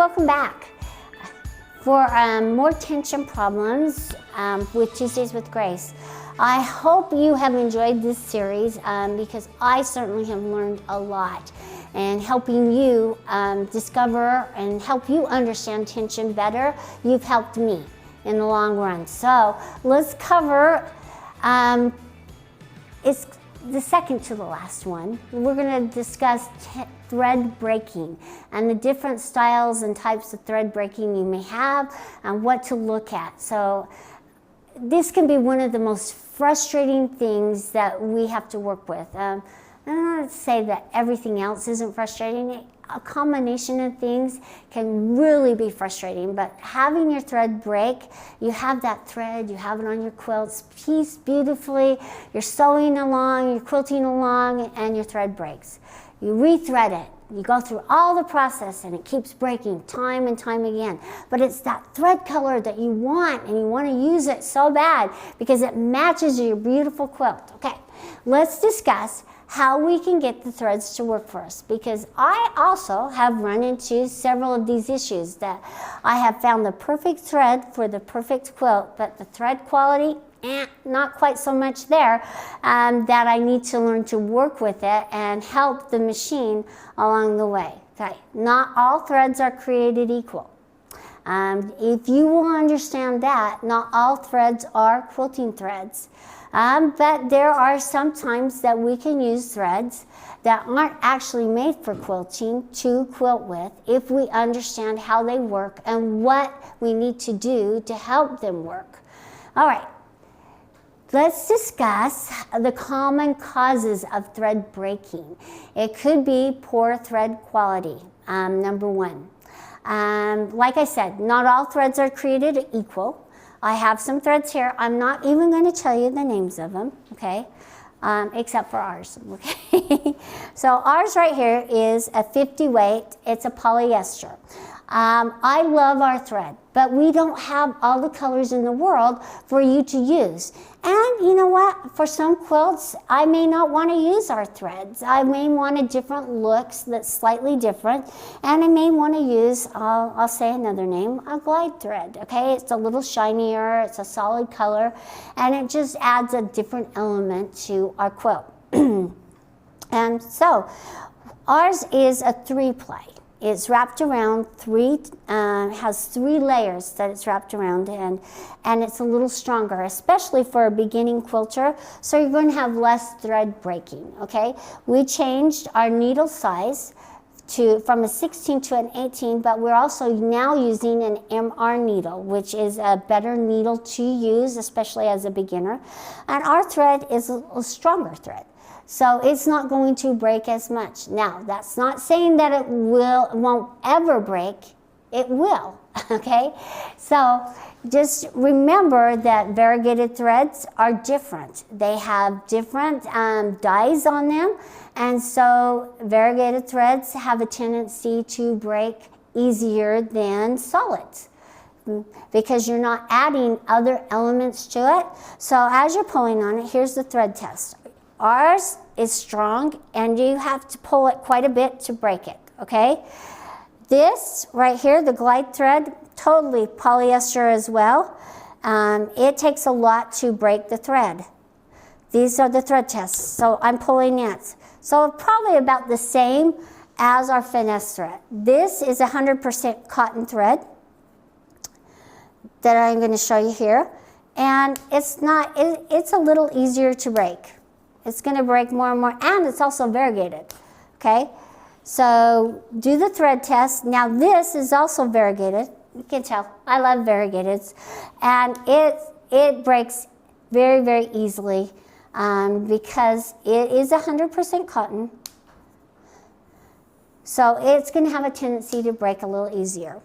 welcome back for more tension problems with Tuesdays with Grace. I hope you have enjoyed this series because I certainly have learned a lot, and helping you discover and help you understand tension better. You've helped me in the long run. So let's cover, it's the second to the last one. We're going to discuss thread breaking and the different styles and types of thread breaking you may have and what to look at. So this can be one of the most frustrating things that we have to work with. I don't want to say that everything else isn't frustrating. A combination of things can really be frustrating, but having your thread break, you have that thread, you have it on your quilts, piece beautifully, you're sewing along, you're quilting along, and your thread breaks. You rethread it. You go through all the process and it keeps breaking time and time again. But it's that thread color that you want, and you want to use it so bad because it matches your beautiful quilt. Okay, let's discuss how we can get the threads to work for us, because I also have run into several of these issues that I have found the perfect thread for the perfect quilt, but the thread quality, not quite so much there, that I need to learn to work with it and help the machine along the way. Okay, not all threads are created equal. If you will understand that, not all threads are quilting threads. But there are some times that we can use threads that aren't actually made for quilting to quilt with if we understand how they work and what we need to do to help them work. All right, let's discuss the common causes of thread breaking. It could be poor thread quality, number one. Like I said, not all threads are created equal. I have some threads here. I'm not even going to tell you the names of them, okay, except for ours, okay? So ours right here is a 50 weight. It's a polyester. I love our thread, but we don't have all the colors in the world for you to use. And you know what? For some quilts, I may not want to use our threads. I may want a different look that's slightly different, and I may want to use, I'll say another name, a glide thread, okay? It's a little shinier, it's a solid color, and it just adds a different element to our quilt. And so, ours is a 3-ply. It's wrapped around has 3 layers that it's wrapped around, and it's a little stronger, especially for a beginning quilter, so you're going to have less thread breaking, okay? We changed our needle size from a 16 to an 18, but we're also now using an MR needle, which is a better needle to use, especially as a beginner. And our thread is a stronger thread, so it's not going to break as much. Now, that's not saying that it won't ever break. It will, okay? So just remember that variegated threads are different. They have different dyes on them, and so variegated threads have a tendency to break easier than solids because you're not adding other elements to it. So as you're pulling on it, here's the thread test. Ours is strong, and you have to pull it quite a bit to break it, okay? This right here, the glide thread, totally polyester as well. It takes a lot to break the thread. These are the thread tests, so I'm pulling it. So probably about the same as our finesse thread. This is 100% cotton thread that I'm going to show you here, and it's a little easier to break. It's going to break more and more, and it's also variegated, okay? So do the thread test. Now this is also variegated. You can tell, I love variegated. And it breaks very, very easily because it is 100% cotton. So it's going to have a tendency to break a little easier.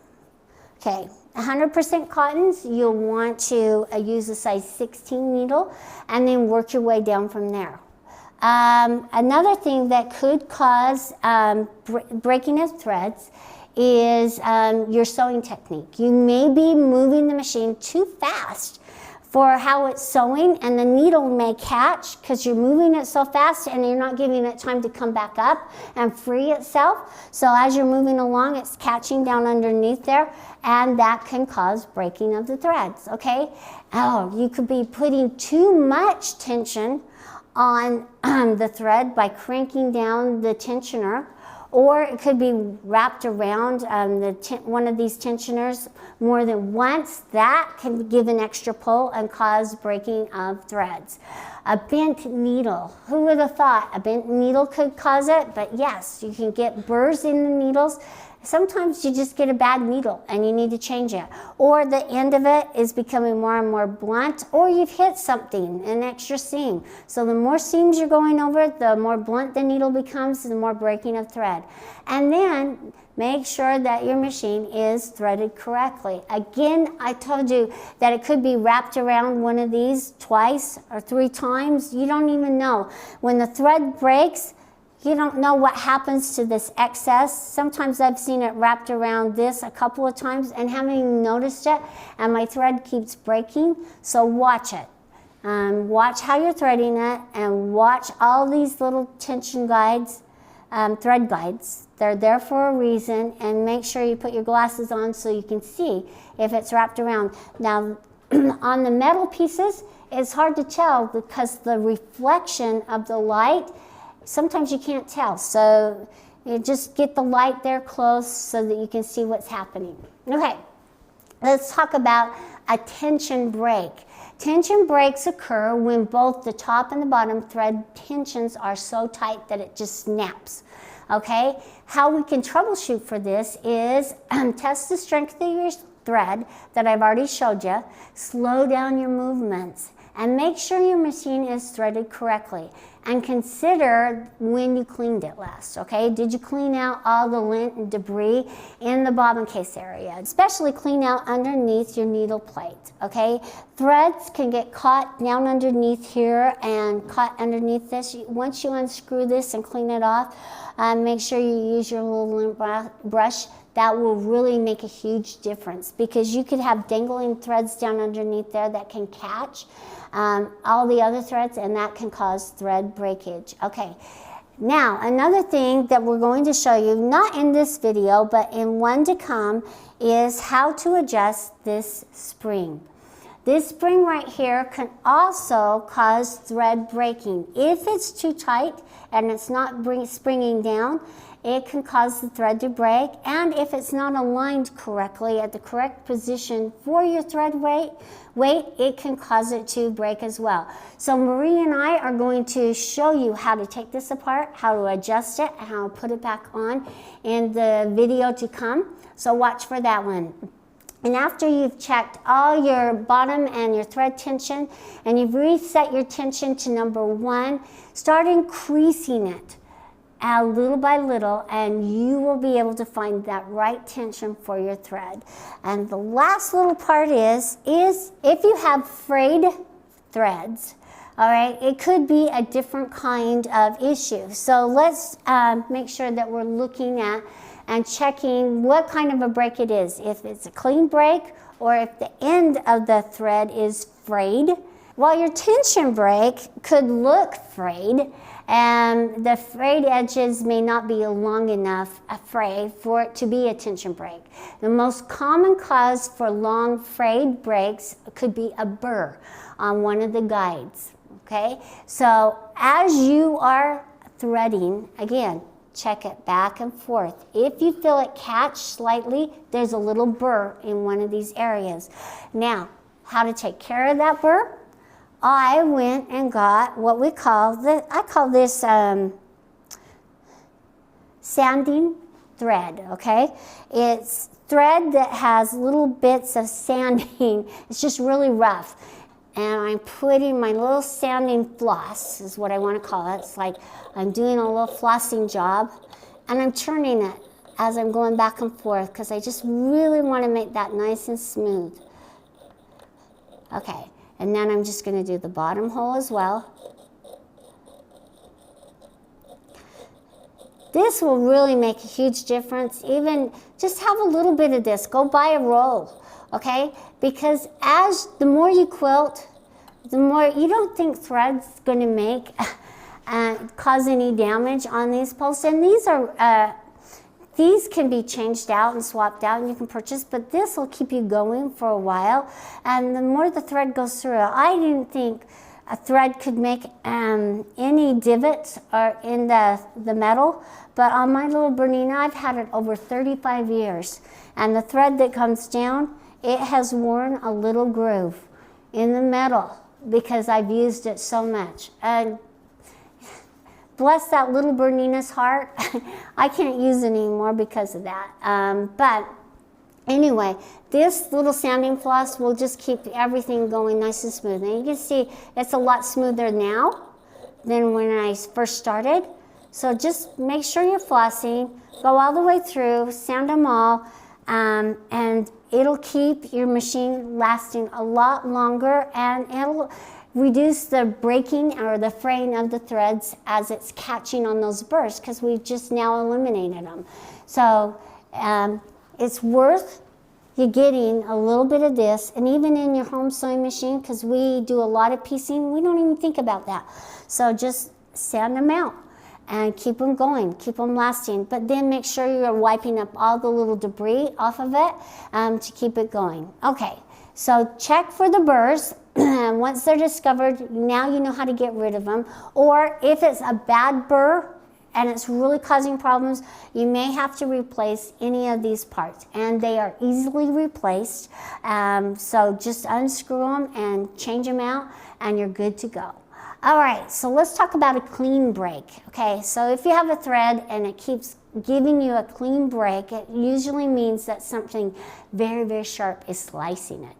Okay, 100% cottons, you'll want to use a size 16 needle and then work your way down from there. Another thing that could cause breaking of threads is your sewing technique. You may be moving the machine too fast for how it's sewing, and the needle may catch because you're moving it so fast and you're not giving it time to come back up and free itself. So as you're moving along, it's catching down underneath there, and that can cause breaking of the threads, okay? Oh, you could be putting too much tension on the thread by cranking down the tensioner, or it could be wrapped around one of these tensioners more than once. That can give an extra pull and cause breaking of threads. A bent needle, who would have thought a bent needle could cause it? But yes, you can get burrs in the needles. Sometimes you just get a bad needle and you need to change it. Or the end of it is becoming more and more blunt, or you've hit something, an extra seam. So the more seams you're going over, the more blunt the needle becomes, the more breaking of thread. And then make sure that your machine is threaded correctly. Again, I told you that it could be wrapped around one of these twice or 3 times. You don't even know. When the thread breaks, you don't know what happens to this excess. Sometimes I've seen it wrapped around this a couple of times and haven't even noticed it, and my thread keeps breaking. So watch it. Watch how you're threading it, and watch all these little tension guides, thread guides. They're there for a reason, and make sure you put your glasses on so you can see if it's wrapped around. Now, on the metal pieces, it's hard to tell because the reflection of the light, sometimes you can't tell, so you just get the light there close so that you can see what's happening. Okay, let's talk about a tension break. Tension breaks occur when both the top and the bottom thread tensions are so tight that it just snaps. Okay, how we can troubleshoot for this is test the strength of your thread that I've already showed you, slow down your movements, and make sure your machine is threaded correctly. And consider when you cleaned it last, okay? Did you clean out all the lint and debris in the bobbin case area? Especially clean out underneath your needle plate, okay? Threads can get caught down underneath here and caught underneath this. Once you unscrew this and clean it off, make sure you use your little lint brush. That will really make a huge difference, because you could have dangling threads down underneath there that can catch all the other threads, and that can cause thread breakage. Okay, now another thing that we're going to show you, not in this video, but in one to come, is how to adjust this spring. This spring right here can also cause thread breaking. If it's too tight and it's not springing down, it can cause the thread to break, and if it's not aligned correctly at the correct position for your thread weight, it can cause it to break as well. So Marie and I are going to show you how to take this apart, how to adjust it, and how to put it back on in the video to come. So watch for that one. And after you've checked all your bottom and your thread tension, and you've reset your tension to number 1, start increasing it little by little, and you will be able to find that right tension for your thread. And the last little part is if you have frayed threads, all right, it could be a different kind of issue. So let's make sure that we're looking at and checking what kind of a break it is. If it's a clean break, or if the end of the thread is frayed. While your tension break could look frayed, and the frayed edges may not be long enough a fray for it to be a tension break. The most common cause for long frayed breaks could be a burr on one of the guides, okay? So as you are threading, again, check it back and forth. If you feel it catch slightly, there's a little burr in one of these areas. Now, how to take care of that burr? I went and got what we call, I call this sanding thread, okay? It's thread that has little bits of sanding. It's just really rough. And I'm putting my little sanding floss, is what I want to call it. It's like I'm doing a little flossing job, and I'm turning it as I'm going back and forth, because I just really want to make that nice and smooth. Okay. And then I'm just going to do the bottom hole as well. This will really make a huge difference. Even just have a little bit of this. Go buy a roll okay? Because the more you quilt, the more, you don't think thread's going to make cause any damage on these posts. And these can be changed out and swapped out and you can purchase, but this will keep you going for a while. And the more the thread goes through it, I didn't think a thread could make any divots or in the metal, but on my little Bernina, I've had it over 35 years. And the thread that comes down, it has worn a little groove in the metal because I've used it so much. And bless that little Bernina's heart. I can't use it anymore because of that. But anyway, this little sanding floss will just keep everything going nice and smooth. And you can see it's a lot smoother now than when I first started. So just make sure you're flossing, go all the way through, sand them all, and it'll keep your machine lasting a lot longer, and it'll reduce the breaking or the fraying of the threads as it's catching on those burrs, because we've just now eliminated them. So it's worth you getting a little bit of this, and even in your home sewing machine, because we do a lot of piecing, we don't even think about that. So just sand them out and keep them going, keep them lasting, but then make sure you're wiping up all the little debris off of it to keep it going. Okay, so check for the burrs. Once they're discovered, now you know how to get rid of them. Or if it's a bad burr and it's really causing problems, you may have to replace any of these parts, and they are easily replaced. So just unscrew them and change them out, and you're good to go. All right, so let's talk about a clean break. Okay, so if you have a thread and it keeps giving you a clean break, it usually means that something very, very sharp is slicing it.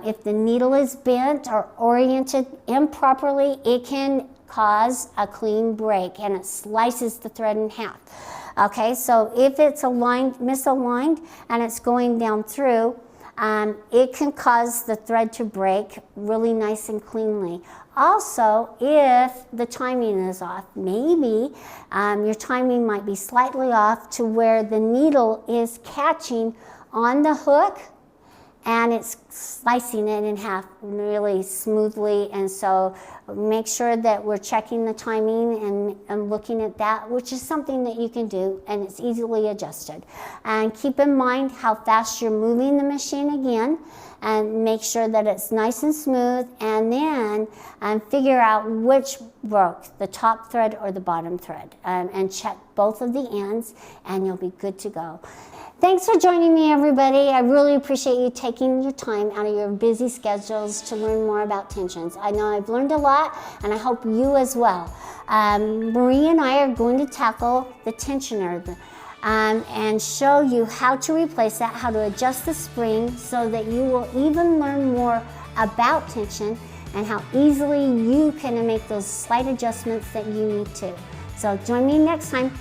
If the needle is bent or oriented improperly, it can cause a clean break, and it slices the thread in half. Okay, so if it's misaligned and it's going down through, it can cause the thread to break really nice and cleanly. Also, if the timing is off, maybe your timing might be slightly off to where the needle is catching on the hook and it's slicing it in half really smoothly. And so make sure that we're checking the timing and looking at that, which is something that you can do, and it's easily adjusted. And keep in mind how fast you're moving the machine again, and make sure that it's nice and smooth, and then figure out which broke, the top thread or the bottom thread, and check both of the ends, and you'll be good to go. Thanks for joining me, everybody. I really appreciate you taking your time out of your busy schedules to learn more about tensions. I know I've learned a lot, and I hope you as well. Marie and I are going to tackle the tensioner and show you how to replace that, how to adjust the spring, so that you will even learn more about tension and how easily you can make those slight adjustments that you need to. So join me next time.